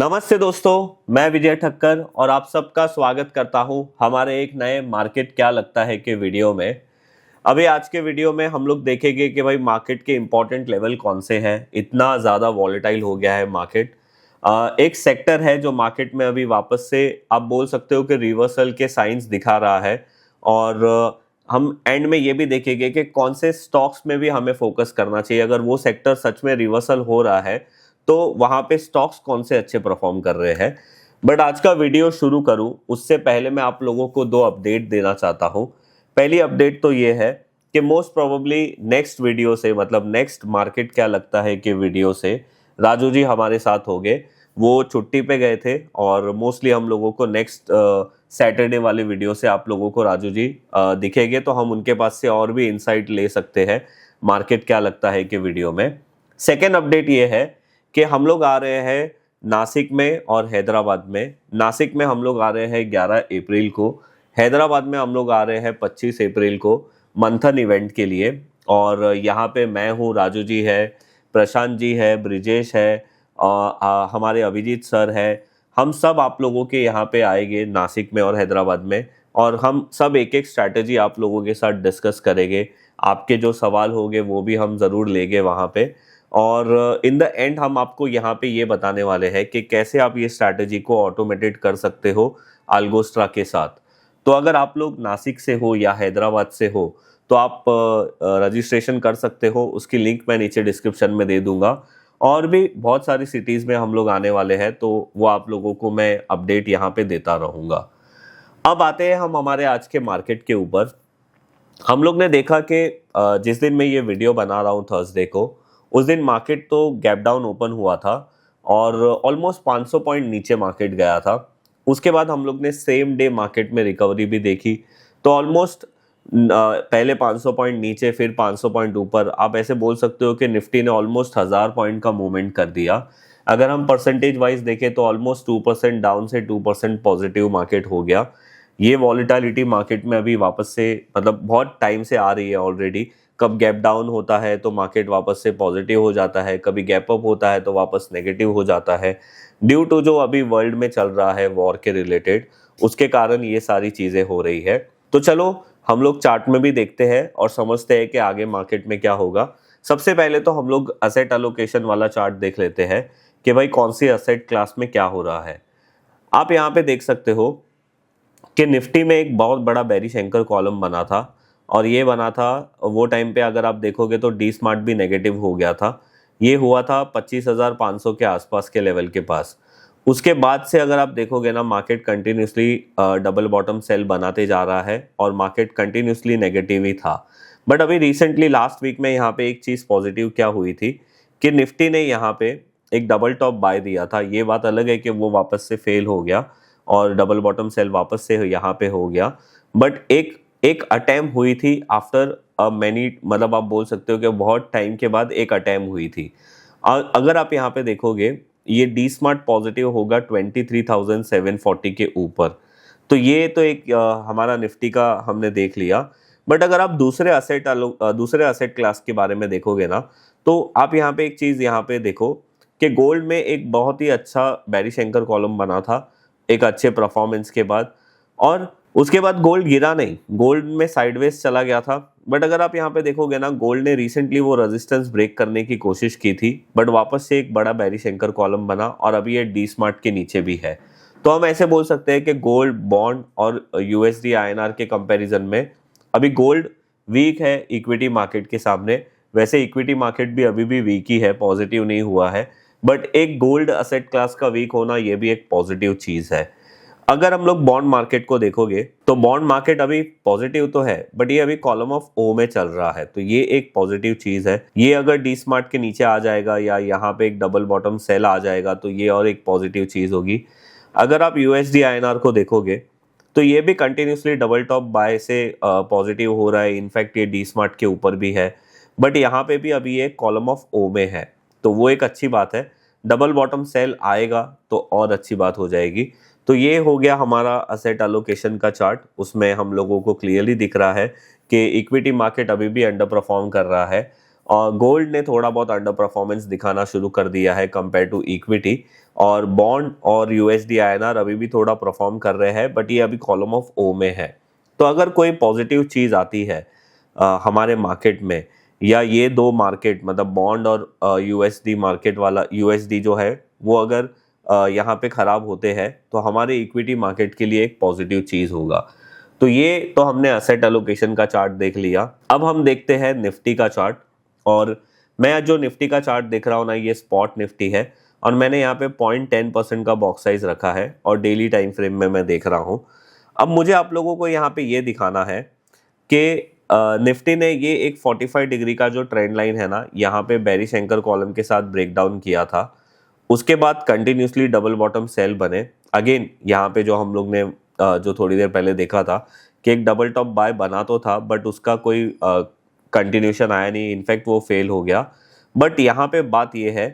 नमस्ते दोस्तों, मैं विजय ठक्कर और आप सबका स्वागत करता हूं हमारे एक नए मार्केट क्या लगता है के वीडियो में। अभी आज के वीडियो में हम लोग देखेंगे कि भाई मार्केट के इंपॉर्टेंट लेवल कौन से हैं। इतना ज़्यादा वॉलेटाइल हो गया है मार्केट। एक सेक्टर है जो मार्केट में अभी वापस से आप बोल सकते हो कि रिवर्सल के साइंस दिखा रहा है। और हम एंड में ये भी देखेंगे कि कौन से स्टॉक्स में भी हमें फोकस करना चाहिए। अगर वो सेक्टर सच में रिवर्सल हो रहा है तो वहां पे स्टॉक्स कौन से अच्छे परफॉर्म कर रहे हैं। बट आज का वीडियो शुरू करूं उससे पहले मैं आप लोगों को दो अपडेट देना चाहता हूं। पहली अपडेट तो ये है कि मोस्ट प्रोबेबली नेक्स्ट वीडियो से मतलब नेक्स्ट मार्केट क्या लगता है कि वीडियो से राजू जी हमारे साथ हो गए। वो छुट्टी पे गए थे और मोस्टली हम लोगों को नेक्स्ट सैटरडे वाले वीडियो से आप लोगों को राजू जी दिखेंगे, तो हम उनके पास से और भी इंसाइट ले सकते हैं मार्केट क्या लगता है कि वीडियो में। सेकेंड अपडेट ये है कि हम लोग आ रहे हैं नासिक में और हैदराबाद में। नासिक में हम लोग आ रहे हैं 11 अप्रैल को, हैदराबाद में हम लोग आ रहे हैं 25 अप्रैल को मंथन इवेंट के लिए। और यहाँ पे मैं हूँ, राजू जी है, प्रशांत जी है, ब्रिजेश है, हमारे अभिजीत सर है। हम सब आप लोगों के यहाँ पे आएंगे नासिक में और हैदराबाद में, और हम सब एक एक स्ट्रैटेजी आप लोगों के साथ डिस्कस करेंगे। आपके जो सवाल होंगे वो भी हम ज़रूर लेंगे वहाँ पे। और इन द एंड हम आपको यहाँ पे ये बताने वाले हैं कि कैसे आप ये स्ट्रैटेजी को ऑटोमेटेड कर सकते हो अल्गोस्ट्रा के साथ। तो अगर आप लोग नासिक से हो या हैदराबाद से हो तो आप रजिस्ट्रेशन कर सकते हो। उसकी लिंक मैं नीचे डिस्क्रिप्शन में दे दूंगा। और भी बहुत सारी सिटीज़ में हम लोग आने वाले हैं, तो वो आप लोगों को मैं अपडेट यहाँ पे देता रहूँगा। अब आते हैं हम हमारे आज के मार्केट के ऊपर। हम लोग ने देखा कि जिस दिन मैं ये वीडियो बना रहा हूँ थर्सडे को, उस दिन मार्केट तो गैप डाउन ओपन हुआ था और ऑलमोस्ट 500 पॉइंट नीचे मार्केट गया था। उसके बाद हम लोग ने सेम डे मार्केट में रिकवरी भी देखी। तो ऑलमोस्ट पहले 500 पॉइंट नीचे, फिर 500 पॉइंट ऊपर। आप ऐसे बोल सकते हो कि निफ्टी ने ऑलमोस्ट 1000 पॉइंट का मूवमेंट कर दिया। अगर हम परसेंटेज वाइज देखें तो ऑलमोस्ट 2% डाउन से 2% पॉजिटिव मार्केट हो गया। ये वॉलेटिलिटी मार्केट में अभी वापस से मतलब बहुत टाइम से आ रही है ऑलरेडी। कब गैप डाउन होता है तो मार्केट वापस से पॉजिटिव हो जाता है, कभी गैप अप होता है तो वापस नेगेटिव हो जाता है, ड्यू टू जो अभी वर्ल्ड में चल रहा है वॉर के रिलेटेड। उसके कारण ये सारी चीज़ें हो रही है। तो चलो हम लोग चार्ट में भी देखते हैं और समझते हैं कि आगे मार्केट में क्या होगा। सबसे पहले तो हम लोग असेट एलोकेशन वाला चार्ट देख लेते हैं कि भाई कौन सी असेट क्लास में क्या हो रहा है। आप यहाँ पे देख सकते हो कि निफ्टी में एक बहुत बड़ा बेरिश एंकर कॉलम बना था, और ये बना था वो टाइम पे अगर आप देखोगे तो डी स्मार्ट भी नेगेटिव हो गया था। ये हुआ था 25,500 के आसपास के लेवल के पास। उसके बाद से अगर आप देखोगे ना, market continuously double bottom sell बनाते जा रहा है और मार्केट कंटिन्यूसली नेगेटिव ही था। बट अभी रिसेंटली लास्ट वीक में यहाँ पे एक चीज़ पॉजिटिव क्या हुई थी कि निफ्टी ने यहाँ पे एक डबल टॉप बाय दिया था। ये बात अलग है कि वो वापस से फेल हो गया और डबल बॉटम सेल वापस से यहाँ पे हो गया। बट एक अटैम्प्ट हुई थी आफ्टर मैनी, मतलब आप बोल सकते हो कि बहुत टाइम के बाद एक अटैम्प्ट हुई थी। अगर आप यहाँ पे देखोगे ये डी स्मार्ट पॉजिटिव होगा 23,740 के ऊपर। तो ये तो एक हमारा निफ्टी का हमने देख लिया। बट अगर आप दूसरे असेट क्लास के बारे में देखोगे ना, तो आप यहाँ पे एक चीज़ यहाँ पे देखो कि गोल्ड में एक बहुत ही अच्छा बेरिश एंकर कॉलम बना था एक अच्छे परफॉर्मेंस के बाद, और उसके बाद गोल्ड गिरा नहीं, गोल्ड में साइडवेज चला गया था। बट अगर आप यहाँ पे देखोगे ना, गोल्ड ने रिसेंटली वो रेजिस्टेंस ब्रेक करने की कोशिश की थी, बट वापस से एक बड़ा बेरिश एंकर कॉलम बना और अभी ये डी स्मार्ट के नीचे भी है। तो हम ऐसे बोल सकते हैं कि गोल्ड, बॉन्ड और यूएसडी आईएनआर के कंपैरिजन में अभी गोल्ड वीक है इक्विटी मार्केट के सामने। वैसे इक्विटी मार्केट भी अभी भी वीक ही है, पॉजिटिव नहीं हुआ है। बट एक गोल्ड असेट क्लास का वीक होना ये भी एक पॉजिटिव चीज है। अगर हम लोग बॉन्ड मार्केट को देखोगे तो बॉन्ड मार्केट अभी पॉजिटिव तो है, बट ये अभी कॉलम ऑफ ओ में चल रहा है, तो ये एक पॉजिटिव चीज है। ये अगर डी स्मार्ट के नीचे आ जाएगा या यहाँ पे एक डबल बॉटम सेल आ जाएगा तो ये और एक पॉजिटिव चीज होगी। अगर आप यूएसडी आईएनआर को देखोगे तो ये भी कंटिन्यूसली डबल टॉप बाय से पॉजिटिव हो रहा है। इनफैक्ट ये डी स्मार्ट के ऊपर भी है, बट यहाँ पे भी अभी ये कॉलम ऑफ ओ में है, तो वो एक अच्छी बात है। डबल बॉटम सेल आएगा तो और अच्छी बात हो जाएगी। तो ये हो गया हमारा असेट एलोकेशन का चार्ट। उसमें हम लोगों को क्लियरली दिख रहा है कि इक्विटी मार्केट अभी भी अंडर परफॉर्म कर रहा है और गोल्ड ने थोड़ा बहुत अंडर परफॉर्मेंस दिखाना शुरू कर दिया है कंपेयर टू इक्विटी। और बॉन्ड और यूएसडी आईएनआर अभी भी थोड़ा परफॉर्म कर रहे हैं, बट ये अभी कॉलम ऑफ ओ में है। तो अगर कोई पॉजिटिव चीज़ आती है हमारे मार्केट में, या ये दो मार्केट मतलब बॉन्ड और यूएसडी मार्केट वाला यूएसडी जो है वो अगर यहाँ पे ख़राब होते हैं तो हमारे इक्विटी मार्केट के लिए एक पॉजिटिव चीज़ होगा। तो ये तो हमने असेट एलोकेशन का चार्ट देख लिया। अब हम देखते हैं निफ्टी का चार्ट। और मैं जो निफ्टी का चार्ट देख रहा हूँ ना, ये स्पॉट निफ्टी है और मैंने यहाँ पे 0.10% का बॉक्स साइज रखा है और डेली टाइम फ्रेम में मैं देख रहा हूँ। अब मुझे आप लोगों को यहाँ पे ये दिखाना है कि निफ्टी ने ये एक 45 डिग्री का जो ट्रेंड लाइन है ना, यहाँ पे बेरिश एंकर कॉलम के साथ ब्रेक डाउन किया था। उसके बाद कंटिन्यूसली डबल बॉटम सेल बने। अगेन यहाँ पे जो हम लोग ने जो थोड़ी देर पहले देखा था कि एक डबल टॉप बाय बना तो था, बट उसका कोई कंटिन्यूशन आया नहीं, इनफैक्ट वो फेल हो गया। बट यहाँ पे बात ये है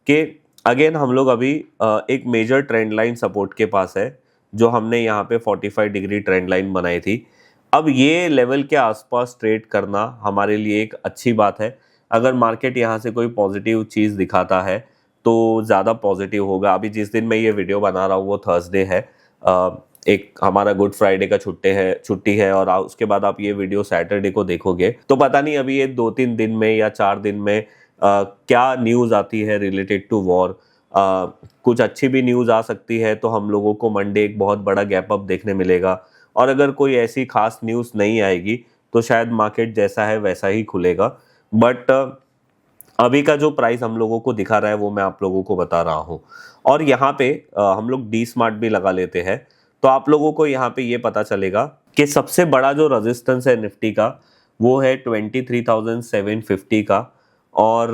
कि अगेन हम लोग अभी एक मेजर ट्रेंड लाइन सपोर्ट के पास है, जो हमने यहाँ पे 45 डिग्री ट्रेंड लाइन बनाई थी। अब ये लेवल के आसपास ट्रेड करना हमारे लिए एक अच्छी बात है। अगर मार्केट यहाँ से कोई पॉजिटिव चीज़ दिखाता है तो ज़्यादा पॉजिटिव होगा। अभी जिस दिन मैं ये वीडियो बना रहा हूँ वो थर्सडे है, एक हमारा गुड फ्राइडे का छुट्टी है और उसके बाद आप ये वीडियो सैटरडे को देखोगे तो पता नहीं अभी ये 2-3 दिन में या 4 दिन में क्या न्यूज़ आती है रिलेटेड टू वॉर। कुछ अच्छी भी न्यूज़ आ सकती है तो हम लोगों को मंडे एक बहुत बड़ा गैप अप देखने मिलेगा, और अगर कोई ऐसी खास न्यूज़ नहीं आएगी तो शायद मार्केट जैसा है वैसा ही खुलेगा। बट अभी का जो प्राइस हम लोगों को दिखा रहा है वो मैं आप लोगों को बता रहा हूँ। और यहाँ पे हम लोग डी स्मार्ट भी लगा लेते हैं तो आप लोगों को यहाँ पे ये पता चलेगा कि सबसे बड़ा जो रेजिस्टेंस है निफ्टी का वो है 23,750 का। और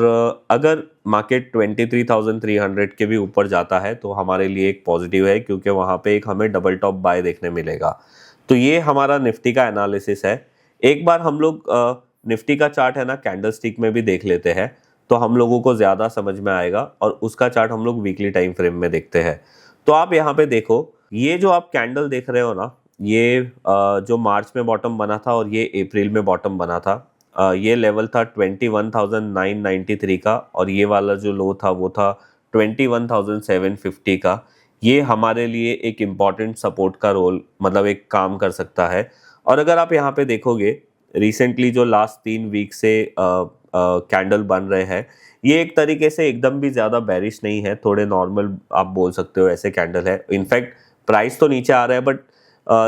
अगर मार्केट 23,300 के भी ऊपर जाता है तो हमारे लिए एक पॉजिटिव है, क्योंकि वहाँ पे एक हमें डबल टॉप बाय देखने मिलेगा। तो ये हमारा निफ्टी का एनालिसिस है। एक बार हम लोग निफ्टी का चार्ट है ना कैंडलस्टिक में भी देख लेते हैं तो हम लोगों को ज़्यादा समझ में आएगा, और उसका चार्ट हम लोग वीकली टाइम फ्रेम में देखते हैं। तो आप यहाँ पे देखो, ये जो आप कैंडल देख रहे हो ना, ये जो मार्च में बॉटम बना था और ये अप्रैल में बॉटम बना था। ये लेवल था 21,993 का, और ये वाला जो लो था वो था 21,750 का। ये हमारे लिए एक इम्पॉर्टेंट सपोर्ट का रोल मतलब एक काम कर सकता है। और अगर आप यहाँ पे देखोगे रिसेंटली जो लास्ट 3 वीक से कैंडल बन रहे हैं, ये एक तरीके से एकदम भी ज़्यादा बेरिश नहीं है, थोड़े नॉर्मल आप बोल सकते हो ऐसे कैंडल है। इनफैक्ट प्राइस तो नीचे आ रहा है बट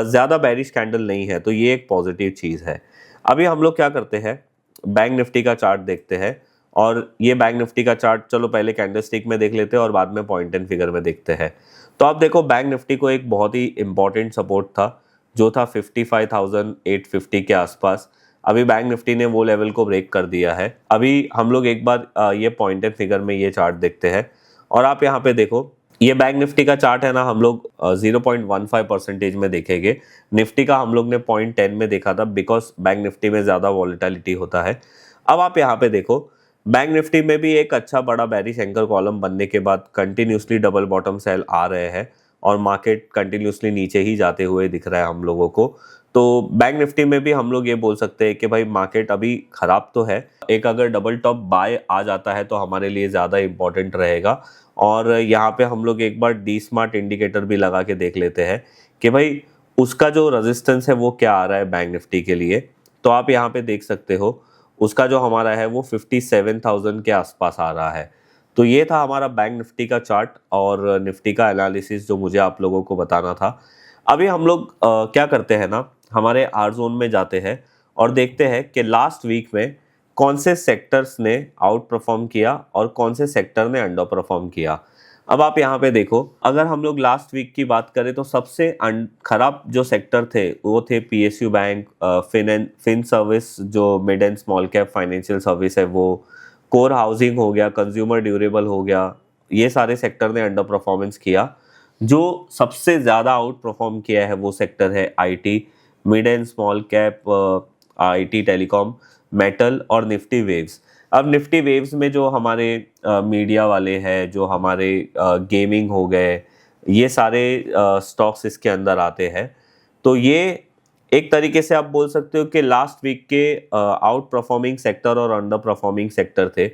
ज़्यादा बेरिश कैंडल नहीं है, तो ये एक पॉजिटिव चीज़ है। अभी हम लोग क्या करते हैं, बैंक निफ्टी का चार्ट देखते हैं। और ये बैंक निफ्टी का चार्ट चलो पहले कैंडलस्टिक में देख लेते हैं और बाद में पॉइंट एंड फिगर में देखते हैं। तो आप देखो बैंक निफ्टी को एक बहुत ही इंपॉर्टेंट सपोर्ट था जो था 55,850 के आसपास। अभी बैंक निफ्टी ने वो लेवल को ब्रेक कर दिया है। अभी हम लोग एक बार ये पॉइंट एंड फिगर में ये चार्ट देखते हैं और आप यहाँ पे देखो, ये बैंक निफ्टी का चार्ट है ना, हम लोग 0.15% में देखेंगे। निफ्टी का हम लोग ने 0.10 में देखा था बिकॉज बैंक निफ्टी में ज़्यादा वॉलेटिलिटी होता है। अब आप यहाँ पे देखो, बैंक निफ्टी में भी एक अच्छा बड़ा बेरिश एंकर कॉलम बनने के बाद कंटिन्यूसली डबल बॉटम सेल आ रहे हैं और मार्केट कंटिन्यूसली नीचे ही जाते हुए दिख रहा है हम लोगों को। तो बैंक निफ्टी में भी हम लोग ये बोल सकते हैं कि भाई मार्केट अभी खराब तो है, एक अगर डबल टॉप बाय आ जाता है तो हमारे लिए ज़्यादा इंपॉर्टेंट रहेगा। और यहाँ पे हम लोग एक बार डी स्मार्ट इंडिकेटर भी लगा के देख लेते हैं कि भाई उसका जो रेजिस्टेंस है वो क्या आ रहा है बैंक निफ्टी के लिए। तो आप यहाँ पे देख सकते हो उसका जो हमारा है वो 57,000 के आसपास आ रहा है। तो ये था हमारा बैंक निफ्टी का चार्ट और निफ्टी का एनालिसिस जो मुझे आप लोगों को बताना था। अभी हम लोग क्या करते हैं ना, हमारे आर जोन में जाते हैं और देखते हैं कि लास्ट वीक में कौन से सेक्टर्स ने आउट परफॉर्म किया और कौन से सेक्टर ने अंडर परफॉर्म किया। अब आप यहाँ पे देखो, अगर हम लोग लास्ट वीक की बात करें तो सबसे खराब जो सेक्टर थे वो थे पीएसयू बैंक, फिन सर्विस जो mid and small cap financial service है वो, कोर हाउसिंग हो गया, कंज्यूमर ड्यूरेबल हो गया। ये सारे सेक्टर ने अंडर परफॉर्मेंस किया। जो सबसे ज़्यादा आउट परफॉर्म किया है वो सेक्टर है IT, mid and small cap, IT, telecom, metal और निफ्टी वेव्स। अब निफ्टी वेव्स में जो हमारे मीडिया वाले हैं, जो हमारे गेमिंग हो गए, ये सारे स्टॉक्स इसके अंदर आते हैं। तो ये एक तरीके से आप बोल सकते हो कि लास्ट वीक के आउट परफॉर्मिंग सेक्टर और अंडर परफॉर्मिंग सेक्टर थे।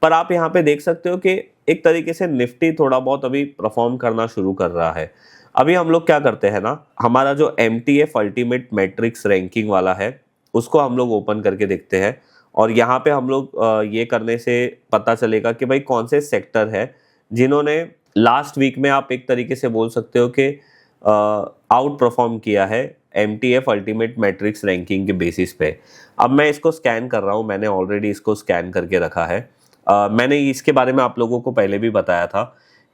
पर आप यहाँ पे देख सकते हो कि एक तरीके से निफ्टी थोड़ा बहुत अभी परफॉर्म करना शुरू कर रहा है। अभी हम लोग क्या करते हैं ना, हमारा जो MTF अल्टीमेट मैट्रिक्स रैंकिंग वाला है उसको हम लोग ओपन करके देखते हैं, और यहाँ पे हम लोग ये करने से पता चलेगा कि भाई कौन से सेक्टर है जिन्होंने लास्ट वीक में आप एक तरीके से बोल सकते हो कि आउट परफॉर्म किया है MTF अल्टीमेट मैट्रिक्स रैंकिंग के बेसिस पे। अब मैं इसको स्कैन कर रहा हूँ, मैंने ऑलरेडी इसको स्कैन करके रखा है। मैंने इसके बारे में आप लोगों को पहले भी बताया था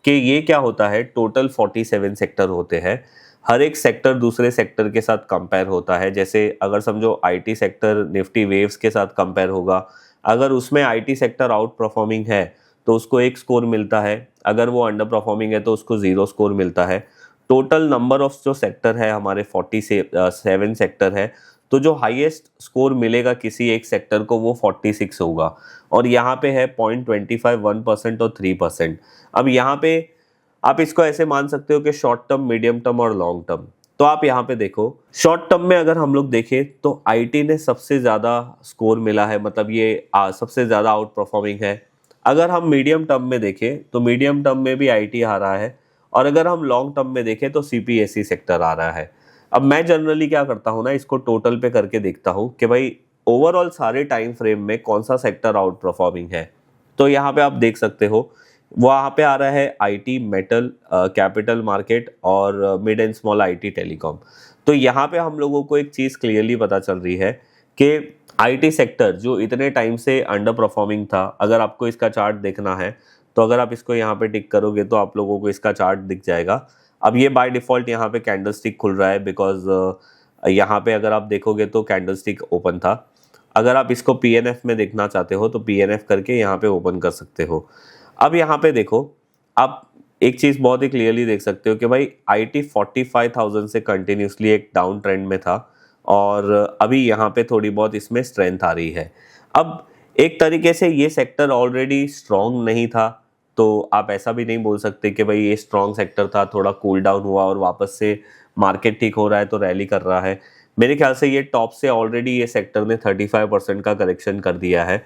कि ये क्या होता है, टोटल 47 सेक्टर होते हैं। हर एक सेक्टर दूसरे सेक्टर के साथ कंपेयर होता है। जैसे अगर समझो IT सेक्टर निफ्टी वेव्स के साथ कंपेयर होगा, अगर उसमें IT सेक्टर आउट परफॉर्मिंग है तो उसको 1 स्कोर मिलता है, अगर वो अंडर परफॉर्मिंग है तो उसको 0 स्कोर मिलता है। टोटल नंबर ऑफ जो सेक्टर है हमारे 47 सेक्टर है, तो जो हाईएस्ट स्कोर मिलेगा किसी एक सेक्टर को वो 46 होगा, और यहाँ पे है 0.25 1% और 3%। अब यहाँ पे आप इसको ऐसे मान सकते हो कि शॉर्ट टर्म, मीडियम टर्म और लॉन्ग टर्म। तो आप यहाँ पे देखो, शॉर्ट टर्म में अगर हम लोग देखें तो IT ने सबसे ज़्यादा स्कोर मिला है, मतलब ये सबसे ज़्यादा आउट परफॉर्मिंग है। अगर हम मीडियम टर्म में देखें तो मीडियम टर्म में भी IT आ रहा है, और अगर हम लॉन्ग टर्म में देखें तो CPSE सेक्टर आ रहा है। अब मैं जनरली क्या करता हूँ ना, इसको टोटल पे करके देखता हूँ कि भाई ओवरऑल सारे टाइम फ्रेम में कौन सा सेक्टर आउट परफॉर्मिंग है। तो यहाँ पे आप देख सकते हो वहाँ पे आ रहा है IT, मेटल, कैपिटल मार्केट और mid and small IT telecom. तो यहाँ पे हम लोगों को एक चीज़ क्लियरली पता चल रही है कि IT सेक्टर जो इतने टाइम से अंडर परफॉर्मिंग था, अगर आपको इसका चार्ट देखना है तो अगर आप इसको यहाँ पे टिक करोगे तो आप लोगों को इसका चार्ट दिख जाएगा। अब ये बाय डिफ़ॉल्ट यहाँ पे कैंडलस्टिक खुल रहा है, बिकॉज यहाँ पे अगर आप देखोगे तो कैंडलस्टिक ओपन था। अगर आप इसको PNF में देखना चाहते हो तो PNF करके यहाँ पे ओपन कर सकते हो। अब यहाँ पे देखो, आप एक चीज़ बहुत ही क्लियरली देख सकते हो कि भाई IT 45,000 से कंटिन्यूसली एक डाउन ट्रेंड में था, और अभी यहाँ पे थोड़ी बहुत इसमें स्ट्रेंथ आ रही है। अब एक तरीके से ये सेक्टर ऑलरेडी स्ट्रॉन्ग नहीं था, तो आप ऐसा भी नहीं बोल सकते कि भाई ये स्ट्रॉन्ग सेक्टर था, थोड़ा कूल डाउन हुआ और वापस से मार्केट ठीक हो रहा है तो रैली कर रहा है। मेरे ख्याल से ये टॉप से ऑलरेडी ये सेक्टर ने 35% का करेक्शन कर दिया है।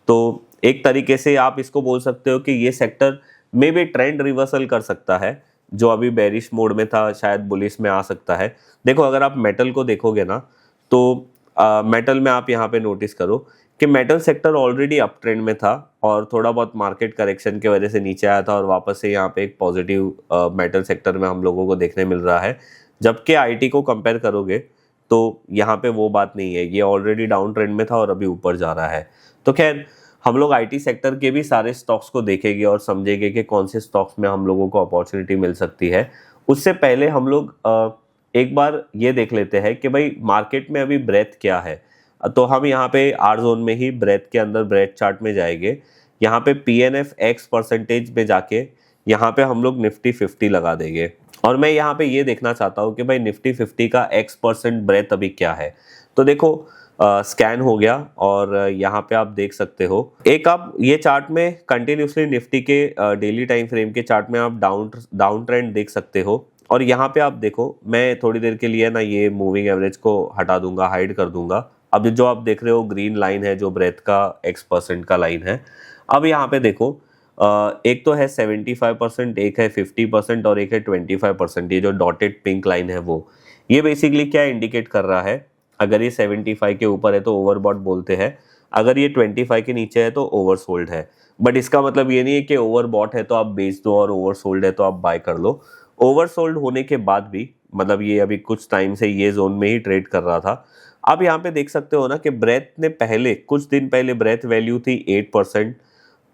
तो एक तरीके से आप इसको बोल सकते हो कि ये सेक्टर में भी ट्रेंड रिवर्सल कर सकता है, जो अभी बेरिश मोड में था शायद बुलिश में आ सकता है। देखो अगर आप मेटल को देखोगे ना, तो मेटल में आप यहाँ पे नोटिस करो कि metal sector already up trend में था और थोड़ा बहुत मार्केट करेक्शन की वजह से नीचे आया था, और वापस से यहाँ पे एक पॉजिटिव मेटल सेक्टर में हम लोगों को देखने मिल रहा है। जबकि IT को कंपेयर करोगे तो यहाँ पे वो बात नहीं है, ये ऑलरेडी डाउन ट्रेंड में था और अभी ऊपर जा रहा है। तो खैर हम लोग IT सेक्टर के भी सारे स्टॉक्स को देखेंगे और समझेंगे कि कौन से स्टॉक्स में हम लोगों को अपॉर्चुनिटी मिल सकती है। उससे पहले हम लोग एक बार ये देख लेते हैं कि भाई मार्केट में अभी ब्रेथ क्या है। तो हम यहाँ पे आर जोन में ही ब्रेथ के अंदर ब्रेथ चार्ट में जाएंगे। यहाँ पे PNF X परसेंटेज में जाके यहाँ पे हम लोग निफ्टी 50 लगा देंगे, और मैं यहाँ पे ये देखना चाहता हूँ कि भाई निफ्टी 50 का X% ब्रेथ अभी क्या है। तो देखो स्कैन हो गया, और यहाँ पे आप देख सकते हो एक, आप ये चार्ट में कंटिन्यूसली निफ्टी के डेली टाइम फ्रेम के चार्ट में आप डाउन ट्रेंड देख सकते हो। और यहाँ पे आप देखो, मैं थोड़ी देर के लिए ना ये मूविंग एवरेज को हटा दूंगा, हाइड कर दूंगा। अब जो आप देख रहे हो ग्रीन लाइन है जो ब्रेथ का X% का लाइन है। अब यहाँ पे देखो एक तो है 75%, एक है 50% और एक है 25%। ये जो डॉटेड पिंक लाइन है वो, ये बेसिकली क्या इंडिकेट कर रहा है, अगर ये 75 के ऊपर है तो ओवरबॉट बोलते हैं, अगर ये 25 के नीचे है तो ओवरसोल्ड है। बट इसका मतलब ये नहीं है कि ओवरबॉट है तो आप बेच दो और ओवरसोल्ड है तो आप बाय कर लो। ओवरसोल्ड होने के बाद भी, मतलब ये अभी कुछ टाइम से ये जोन में ही ट्रेड कर रहा था। आप यहाँ पे देख सकते हो ना कि ब्रेथ ने पहले कुछ दिन पहले ब्रेथ वैल्यू थी 8%,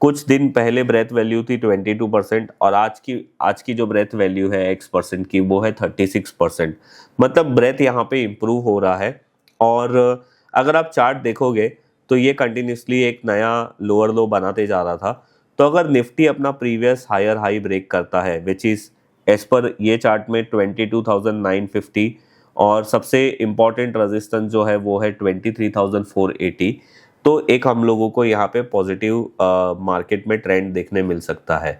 कुछ दिन पहले ब्रेथ वैल्यू थी 22%, और आज की जो ब्रेथ वैल्यू है X% की वो है 36%। मतलब ब्रेथ यहाँ पे इम्प्रूव हो रहा है। और अगर आप चार्ट देखोगे तो ये कंटिन्यूसली एक नया लोअर लो बनाते जा रहा था। तो अगर निफ्टी अपना प्रीवियस हायर हाई ब्रेक करता है, विच इज़ एज पर ये चार्ट में 22,950, और सबसे इम्पॉर्टेंट रेजिस्टेंस जो है वो है 23,480, तो एक हम लोगों को यहाँ पे पॉजिटिव मार्केट में ट्रेंड देखने मिल सकता है।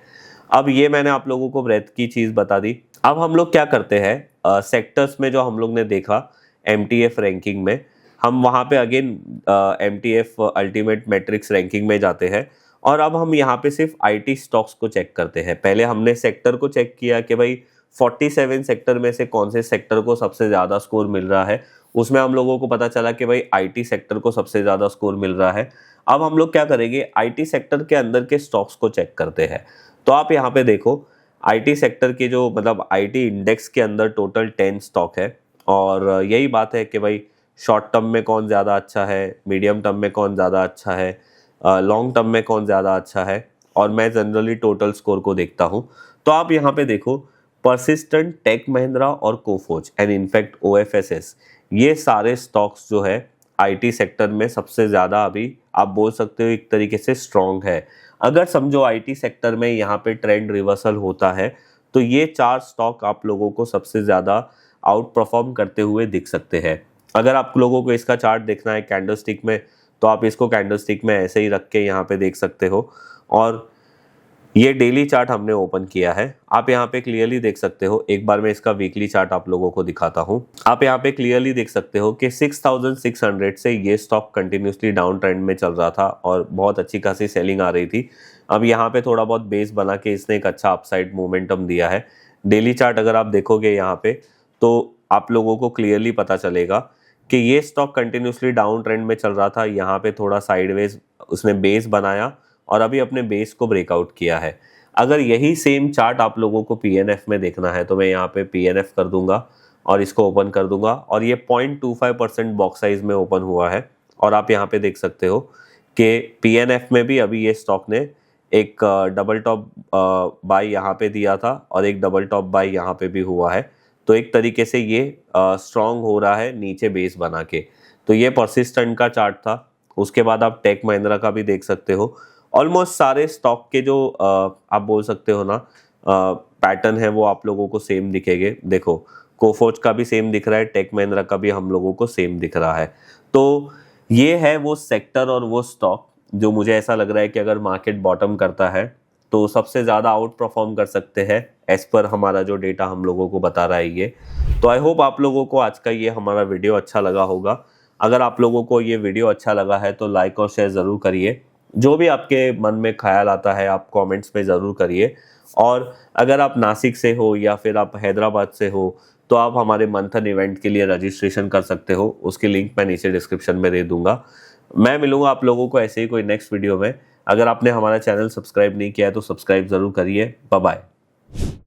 अब ये मैंने आप लोगों को ब्रेथ की चीज़ बता दी। अब हम लोग क्या करते हैं, सेक्टर्स में जो हम लोग ने देखा MTF रैंकिंग में, हम वहाँ पे again MTF ultimate matrix ranking में जाते हैं और अब हम यहाँ पे सिर्फ आईटी स्टॉक्स को चेक करते हैं। पहले हमने सेक्टर को चेक किया कि भाई 47 सेक्टर में से कौन से सेक्टर को सबसे ज़्यादा स्कोर मिल रहा है। उसमें हम लोगों को पता चला कि भाई आईटी सेक्टर को सबसे ज़्यादा स्कोर मिल रहा है। अब हम लोग क्या करेंगे, आईटी सेक्टर के अंदर के स्टॉक्स को चेक करते हैं। तो आप यहाँ पे देखो, आईटी सेक्टर के जो मतलब आईटी इंडेक्स के अंदर टोटल 10 स्टॉक है, और यही बात है कि भाई शॉर्ट टर्म में कौन ज़्यादा अच्छा है, मीडियम टर्म में कौन ज़्यादा अच्छा है, लॉन्ग टर्म में कौन ज़्यादा अच्छा है, और मैं जनरली टोटल स्कोर को देखता हूँ। तो आप यहाँ पे देखो, परसिस्टेंट, टेक महिंद्रा और कोफोर्ज एंड इनफैक्ट ओएफएसएस, ये सारे स्टॉक्स जो है आईटी सेक्टर में सबसे ज़्यादा अभी आप बोल सकते हो एक तरीके से स्ट्रॉन्ग है। अगर समझो आईटी सेक्टर में यहाँ पे ट्रेंड रिवर्सल होता है तो ये 4 स्टॉक आप लोगों को सबसे ज़्यादा आउट परफॉर्म करते हुए दिख सकते हैं। अगर आप लोगों को इसका चार्ट देखना है कैंडलस्टिक में, तो आप इसको कैंडलस्टिक में ऐसे ही रख के यहाँ पे देख सकते हो। और ये डेली चार्ट हमने ओपन किया है, आप यहाँ पे क्लियरली देख सकते हो। एक बार मैं इसका वीकली चार्ट आप लोगों को दिखाता हूँ। आप यहाँ पे क्लियरली देख सकते हो कि 6600 से ये स्टॉक कंटिन्यूसली डाउन ट्रेंड में चल रहा था और बहुत अच्छी खासी सेलिंग आ रही थी। अब यहाँ पे थोड़ा बहुत बेस बना के इसने एक अच्छा अपसाइड मोमेंटम दिया है। डेली चार्ट अगर आप देखोगे यहाँ पे तो आप लोगों को क्लियरली पता चलेगा कि ये स्टॉक कंटिन्यूसली डाउन ट्रेंड में चल रहा था। यहाँ पे थोड़ा साइडवेज उसने बेस बनाया और अभी अपने बेस को ब्रेकआउट किया है। अगर यही सेम चार्ट आप लोगों को पीएनएफ में देखना है तो मैं यहाँ पे पीएनएफ कर दूंगा और इसको ओपन कर दूंगा, और ये 0.25% बॉक्स साइज में ओपन हुआ है। और आप यहाँ पे देख सकते हो कि पीएनएफ में भी अभी ये स्टॉक ने एक डबल टॉप बाय यहाँ पे दिया था और एक डबल टॉप बाय यहाँ पे भी हुआ है। तो एक तरीके से ये स्ट्रॉन्ग हो रहा है नीचे बेस बना के। तो ये परसिस्टेंट का चार्ट था। उसके बाद आप टेक महिंद्रा का भी देख सकते हो। ऑलमोस्ट सारे स्टॉक के जो आप बोल सकते हो ना पैटर्न है वो आप लोगों को सेम दिखेंगे। देखो, कोफोर्ज का भी सेम दिख रहा है, टेक महिंद्रा का भी हम लोगों को सेम दिख रहा है। तो ये है वो सेक्टर और वो स्टॉक जो मुझे ऐसा लग रहा है कि अगर मार्केट बॉटम करता है तो सबसे ज़्यादा आउट परफॉर्म कर सकते हैं एज पर हमारा जो डेटा हम लोगों को बता रहा है ये। तो आई होप आप लोगों को आज का ये हमारा वीडियो अच्छा लगा होगा। अगर आप लोगों को ये वीडियो अच्छा लगा है तो लाइक और शेयर ज़रूर करिए। जो भी आपके मन में ख्याल आता है आप कमेंट्स में ज़रूर करिए। और अगर आप नासिक से हो या फिर आप हैदराबाद से हो तो आप हमारे मंथन इवेंट के लिए रजिस्ट्रेशन कर सकते हो। उसकी लिंक मैं नीचे डिस्क्रिप्शन में दे दूंगा। मैं मिलूंगा आप लोगों को ऐसे ही कोई नेक्स्ट वीडियो में। अगर आपने हमारा चैनल सब्सक्राइब नहीं किया है तो सब्सक्राइब ज़रूर करिए। Bye bye.